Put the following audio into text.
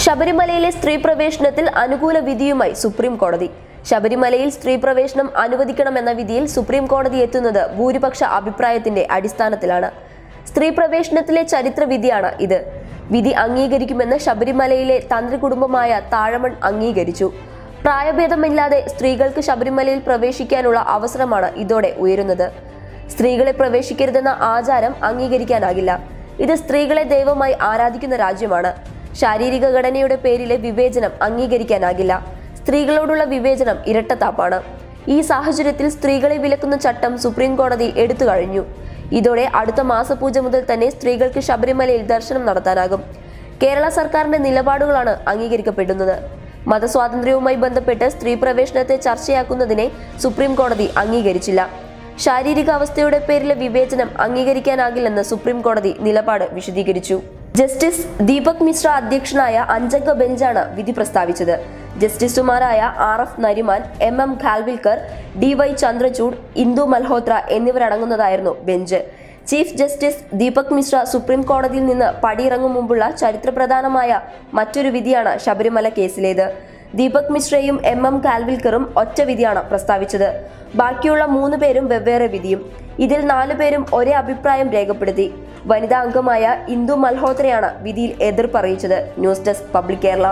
ശബരിമലയിലെ സ്ത്രീ പ്രവേശനത്തിൽ അനുകൂല വിധിയുമായി സുപ്രീം കോടതി. ശബരിമലയിൽ സ്ത്രീ പ്രവേശനം അനുവദിക്കണമെന്ന വിധിയിൽ സുപ്രീം കോടതി എത്തുന്നത് ഭൂരിപക്ഷ അഭിപ്രായത്തിന്റെ അടിസ്ഥാനത്തിലാണ്. സ്ത്രീ പ്രവേശനത്തിലെ ചരിത്ര വിധിയാണ് ഇത്. വിധി അംഗീകരിക്കുമെന്ന് ശബരിമലയിലെ തന്ത്രി കുടുംബമായ താഴമൺ അംഗീകരിച്ചു. പ്രായഭേദമില്ലാതെ സ്ത്രീകൾക്ക് ശബരിമലയിൽ പ്രവേശിക്കാനുള്ള അവസരമാണ് ഇതോടെ ഉയരുന്നത്. സ്ത്രീകളെ പ്രവേശിക്കരുതെന്ന ആചാരം അംഗീകരിക്കാനാകില്ല. ഇത് സ്ത്രീകളെ ദൈവമായി ആരാധിക്കുന്ന രാജ്യമാണ്. ശാരീരിക ഘടനയുടെ പേരിലെ വിവേചനം അംഗീകരിക്കാനാകില്ല. സ്ത്രീകളോടുള്ള വിവേചനം ഇരട്ടത്താപ്പാണ്. ഈ സാഹചര്യത്തിൽ സ്ത്രീകളെ വിലക്കുന്ന ചട്ടം സുപ്രീം കോടതി എടുത്തു കഴിഞ്ഞു. ഇതോടെ അടുത്ത മാസപൂജ മുതൽ തന്നെ സ്ത്രീകൾക്ക് ശബരിമലയിൽ ദർശനം നടത്താനാകും. കേരള സർക്കാരിന്റെ നിലപാടുകളാണ് അംഗീകരിക്കപ്പെടുന്നത്. മതസ്വാതന്ത്ര്യവുമായി ബന്ധപ്പെട്ട് സ്ത്രീ പ്രവേശനത്തെ ചർച്ചയാക്കുന്നതിനെ സുപ്രീം കോടതി അംഗീകരിച്ചില്ല. ശാരീരിക അവസ്ഥയുടെ പേരിലെ വിവേചനം അംഗീകരിക്കാനാകില്ലെന്ന് സുപ്രീം കോടതി നിലപാട് വിശദീകരിച്ചു. ജസ്റ്റിസ് ദീപക് മിശ്ര അധ്യക്ഷനായ അഞ്ചംഗ ബെഞ്ചാണ് വിധി പ്രസ്താവിച്ചത്. ജസ്റ്റിസുമാരായ RF Nariman, MM Khanwilkar, DY Chandrachud, Indu Malhotra എന്നിവരടങ്ങുന്നതായിരുന്നു bench. Chief justice Deepak Misra supreme കോടതിയിൽ നിന്ന് പടിയിറങ്ങും മുമ്പുള്ള ചരിത്രപ്രധാനമായ മറ്റൊരു വിധിയാണ് ശബരിമല കേസിലേത്. ദീപക് മിശ്രയും MM ഖാൽവിൽക്കറും ഒറ്റ വിധിയാണ് പ്രസ്താവിച്ചത്. ബാക്കിയുള്ള 3 പേരും വെവ്വേറെ വിധിയും. ഇതിൽ 4 പേരും ഒരേ അഭിപ്രായം രേഖപ്പെടുത്തി. വനിതാ അംഗമായ ഇന്ദു മൽഹോത്രയാണ് വിധിയിൽ എതിർപ്പറിയിച്ചത്. News desk public Kerala.